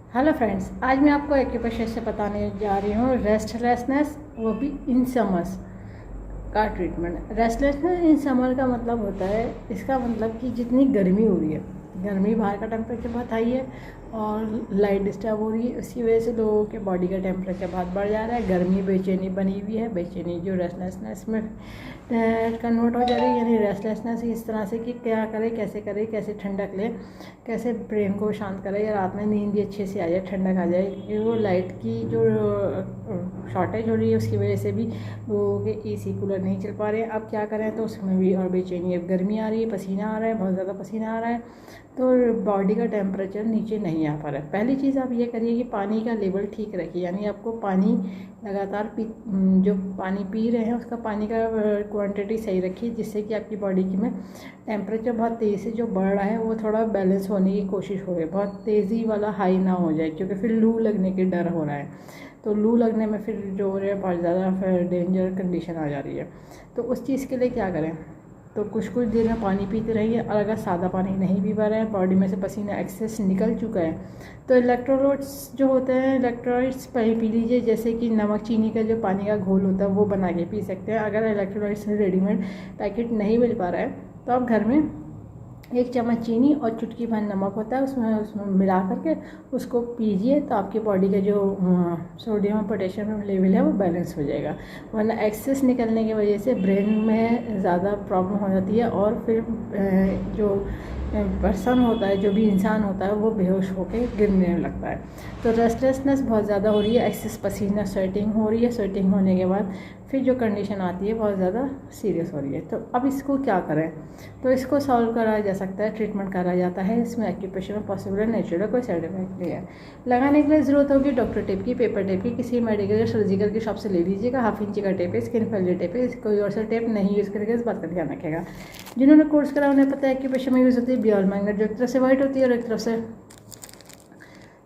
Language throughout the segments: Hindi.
हेलो फ्रेंड्स, आज मैं आपको एक्यूप्रेशर से बताने जा रही हूँ रेस्टलेसनेस, वो भी इन समर्स का ट्रीटमेंट। रेस्टलेसनेस इन समर का मतलब होता है, इसका मतलब कि जितनी गर्मी हो रही है, गर्मी बाहर का टेम्परेचर बहुत हाई है और लाइट डिस्टर्ब हो रही है, उसकी वजह से लोगों के बॉडी का टेम्परेचर बहुत बढ़ जा रहा है। गर्मी बेचैनी बनी हुई है, बेचैनी जो रेस्टलेसनेस में कन्वर्ट हो जा रही है, यानी रेस्टलेसनेस इस तरह से कि क्या करे, कैसे ठंडक ले, कैसे ब्रेन को शांत करे या रात में नींद भी अच्छे से आ जाए, ठंडक आ जाए। क्योंकि वो लाइट की जो शॉर्टेज हो रही है उसकी वजह से भी लोगों के एसी कूलर नहीं चल पा रहे हैं। अब क्या करें, तो उसमें भी और बेचैनी, अब गर्मी आ रही है, पसीना आ रहा है, बहुत ज़्यादा पसीना आ रहा है, तो बॉडी का टेम्परेचर नीचे नहीं आ पा रहा है। पहली चीज़ आप ये करिए कि पानी का लेवल ठीक रखिए, यानी आपको पानी लगातार जो पानी पी रहे हैं उसका पानी का क्वांटिटी सही रखिए, जिससे कि आपकी बॉडी की में टेम्परेचर बहुत तेज़ी से जो बढ़ रहा है वो थोड़ा बैलेंस होने की कोशिश हो रही है, बहुत तेज़ी वाला हाई ना हो जाए, क्योंकि फिर लू लगने के डर हो रहा है। तो लू लगने में फिर जो हो रहा है बहुत ज़्यादा फिर डेंजर कंडीशन आ जा रही है। तो उस चीज़ के लिए क्या करें, तो कुछ देर में पानी पीते रहिए। और अगर सादा पानी नहीं पी पा रहे हैं, बॉडी में से पसीना एक्सेस निकल चुका है, तो इलेक्ट्रोलाइट्स जो होते हैं, इलेक्ट्रोलाइट्स पी लीजिए, जैसे कि नमक चीनी का जो पानी का घोल होता है वो बना के पी सकते हैं। अगर इलेक्ट्रोलाइट्स रेडीमेड पैकेट नहीं मिल पा रहा है तो आप घर में 1 चम्मच चीनी और चुटकी भर नमक होता है उसमें मिला करके उसको पीजिए, तो आपकी बॉडी का जो सोडियम और पोटेशियम लेवल है वो बैलेंस हो जाएगा। वरना एक्सेस निकलने की वजह से ब्रेन में ज़्यादा प्रॉब्लम हो जाती है और फिर जो पर्सन होता है, जो भी इंसान होता है, वो बेहोश होकर गिरने लगता है। तो रेस्टलेसनेस बहुत ज़्यादा हो रही है, एक्सेस पसीना, स्वेटिंग हो रही है, स्वेटिंग होने के बाद फिर जो कंडीशन आती है बहुत ज़्यादा सीरियस हो रही है। तो अब इसको क्या करें, तो इसको सॉल्व करा जा सकता है, ट्रीटमेंट करा जाता है। इसमें एक्यूप्रेशर में पॉसिबल है, नेचुरल, कोई साइड इफेक्ट नहीं है। लगाने के लिए ज़रूरत होगी डॉक्टर टेप की, पेपर टेप की, किसी मेडिकल या सर्जिकल की शॉप से ले लीजिएगा। 1/2 इंच का टेप है, स्किन फ्रेंडली टेप है, कोई और सा टेप नहीं यूज़ करेगा, इस बात का ध्यान रखेगा। जिन्होंने कोर्स करा उन्हें पता है एक्यूप्रेशर में यूज़ होती है बियल मैग्नेट, जो एक तरफ से वाइट होती है और एक तरफ से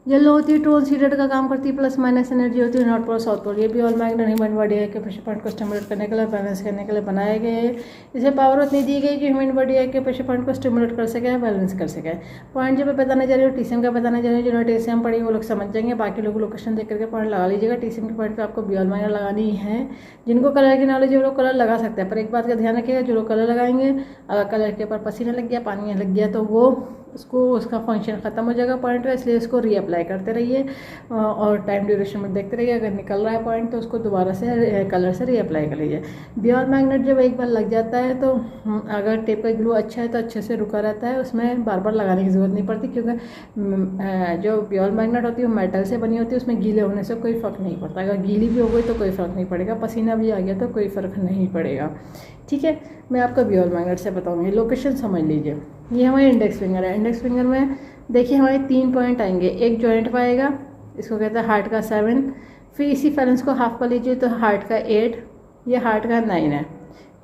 येलो होती है। टोन सीडेड का काम करती है, प्लस माइनस एनर्जी होती है, नॉर्थ पोल साउथ पोल। ये भी ऑल मैग्नेट ह्यूमन बॉडी है कि प्रेशर पॉइंट को स्टिमुलेट करने के लिए, बैलेंस करने के लिए बनाए गए हैं। इसे पावर उतनी दी गई कि ह्यूमन बॉडी है कि प्रेशर पॉइंट को स्टिमुलेट कर सके, बैलेंस कर सके। पॉइंट जब मैं बताने जा रही हूँ टीसीएम का बताने जा रही हूँ, जिन्होंने टीसीएम पढ़ी वो लोग समझ जाएंगे, बाकी लोग लोकेशन देख करके पॉइंट लगा लीजिएगा। टीसीएम के पॉइंट पर आपको बियल मैग्नेट लगानी है। जिनको कलर की नॉलेज है वो लोग कलर लगा सकते हैं, पर एक बात का ध्यान रखिएगा, जो लोग कलर लगाएंगे, अगर कलर के ऊपर पसीना लग गया, पानी लग गया, तो वो उसका फंक्शन ख़त्म हो जाएगा पॉइंट का। इसलिए इसको रीअप्लाई करते रहिए और टाइम ड्यूरेशन में देखते रहिए। अगर निकल रहा है पॉइंट तो उसको दोबारा से कलर से रीअप्लाई कर लीजिए। बियल मैग्नेट जब एक बार लग जाता है तो अगर टेप का ग्लू अच्छा है तो अच्छे से रुका रहता है, उसमें बार बार लगाने की ज़रूरत नहीं पड़ती, क्योंकि जो बियल मैग्नेट होती है वो मेटल से बनी होती है, उसमें गीले होने से कोई फ़र्क नहीं पड़ता। अगर गीली भी हो गई तो कोई फ़र्क नहीं पड़ेगा, पसीना भी आ गया तो कोई फ़र्क नहीं पड़ेगा। ठीक है, मैं आपका बियल मैग्नेट से बताऊँगी। लोकेशन समझ लीजिए, ये हमारे इंडेक्स फिंगर है। इंडेक्स फिंगर में देखिए हमारे 3 पॉइंट आएंगे। एक जॉइंट पाएगा, इसको कहते हैं हार्ट का 7, फिर इसी फैलेंस को हाफ कर लीजिए तो हार्ट का 8, ये हार्ट का 9 है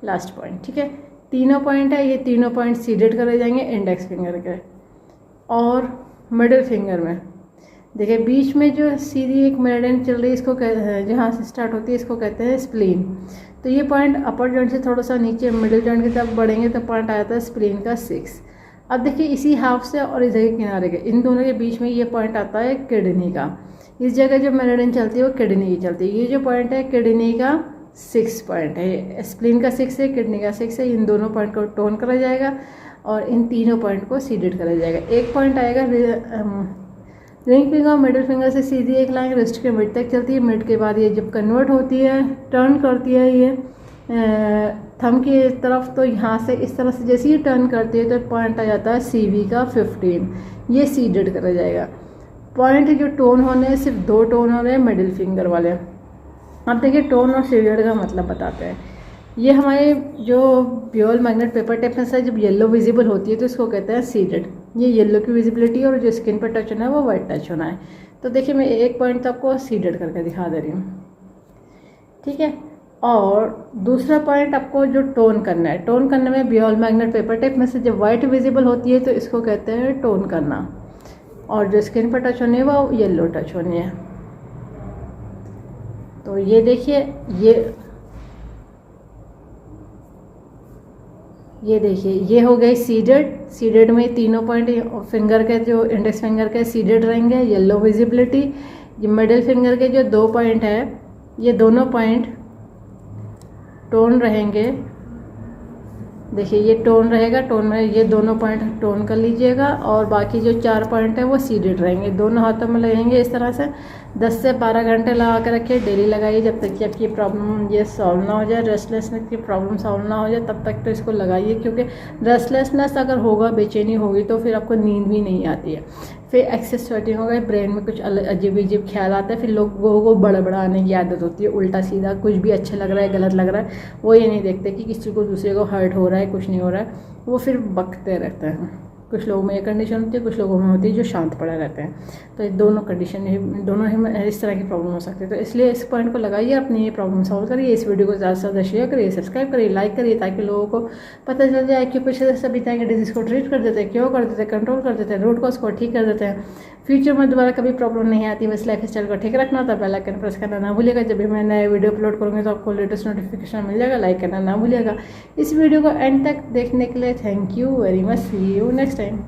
लास्ट पॉइंट। ठीक है, तीनों पॉइंट है, ये तीनों पॉइंट सीडेड करे जाएंगे इंडेक्स फिंगर के। और मिडिल फिंगर में देखिए बीच में जो सीधी एक मेरिडियन चल रही है, इसको जहाँ से स्टार्ट होती है इसको कहते हैं स्प्लीन। तो ये पॉइंट अपर जॉइंट से थोड़ा सा नीचे मिडिल जॉइंट की तरफ बढ़ेंगे तो पॉइंट आता है स्प्लीन का 6। अब देखिए इसी हाफ से और इस जगह किनारे के, इन दोनों के बीच में ये पॉइंट आता है किडनी का। इस जगह जो मेरिडियन चलती है वो किडनी की चलती है। ये जो पॉइंट है किडनी का 6 पॉइंट है, स्प्लीन का 6 है, किडनी का 6 है। इन दोनों पॉइंट को टोन करा जाएगा और इन तीनों पॉइंट को सीडेड करा जाएगा। एक पॉइंट आएगा रिंग फिंगर, मिडिल फिंगर से सीधी एक लाइन रिस्ट के मिड तक चलती है। मिड के बाद ये जब कन्वर्ट होती है, टर्न करती है ये थंब की तरफ, तो यहाँ से इस तरह से जैसे ही टर्न करती है तो पॉइंट आ जाता है सीवी का 15, ये सीडेड करा जाएगा। पॉइंट जो टोन होने हैं, सिर्फ 2 टोन हो रहे हैं मिडिल फिंगर वाले। अब देखिए टोन और सीडेड का मतलब बताते हैं। ये हमारे जो बियल मैग्नेट पेपर टेप में से जब येलो विजिबल होती है तो इसको कहते हैं सीडेड। ये येलो की विजिबिलिटी और जो स्किन पर टच होना है वो वाइट टच होना है। तो देखिए मैं एक पॉइंट तो आपको सीडेड करके दिखा दे रही हूँ। ठीक है, और दूसरा पॉइंट आपको जो टोन करना है, टोन करने में बियल मैग्नेट पेपर टेप में से जब वाइट विजिबल होती है तो इसको कहते हैं टोन करना, और जो स्किन पर टच होनी है वो येलो टच होनी है। तो ये देखिए, ये देखिए ये हो गई सीडेड में तीनों पॉइंट फिंगर के जो इंडेक्स फिंगर के सीडेड रहेंगे, येलो विजिबिलिटी। ये मिडिल फिंगर के जो 2 पॉइंट है ये दोनों पॉइंट टोन रहेंगे। देखिए ये टोन रहेगा, टोन में ये दोनों पॉइंट टोन कर लीजिएगा और बाकी जो 4 पॉइंट है वो सीडेड रहेंगे। दोनों हाथों में लगेंगे इस तरह से। 10 से 12 घंटे लगा कर रखिए, डेली लगाइए जब तक कि आपकी प्रॉब्लम ये सॉल्व ना हो जाए, रेस्टलेसनेस की प्रॉब्लम सॉल्व ना हो जाए तब तक तो इसको लगाइए। क्योंकि रेस्टलेसनेस अगर होगा, बेचैनी होगी तो फिर आपको नींद भी नहीं आती है। फिर एक्सेस स्वेटिंग हो गई, ब्रेन में कुछ अजीब अजीब ख्याल आता है, फिर लोगों को बड़बड़ाने की आदत होती है, उल्टा सीधा कुछ भी अच्छा लग रहा है गलत लग रहा है वो ये नहीं देखते कि किसी को दूसरे को हर्ट हो रहा है, कुछ नहीं हो रहा है, वो फिर बकते रहते हैं। कुछ लोगों में ये कंडीशन होती है, कुछ लोगों में होती है जो शांत पड़े रहते हैं। तो ये दोनों कंडीशन दोनों ही इस तरह की प्रॉब्लम हो सकती है। तो इसलिए इस पॉइंट को लगाइए, अपनी ये प्रॉब्लम सॉल्व करिए। इस वीडियो को ज़्यादा से ज़्यादा शेयर करिए, सब्सक्राइब करिए, लाइक करिए, ताकि लोगों को पता चल जाए कि पीछे सभी तरह के डिजीज़ को ट्रीट कर देते हैं, क्यों कर देते हैं, कंट्रोल कर देते हैं, रूट कॉज को ठीक कर देते हैं। फ्यूचर में दोबारा कभी प्रॉब्लम नहीं आती। बस लाइफ स्टाइल को ठीक रखना होता है। बेल आइकन प्रेस करना ना भूलिएगा। जब भी मैं नए वीडियो अपलोड करूँगी तो आपको लेटेस्ट नोटिफिकेशन मिल जाएगा। लाइक करना ना भूलिएगा। इस वीडियो को एंड तक देखने के लिए thank you very much. See you next time.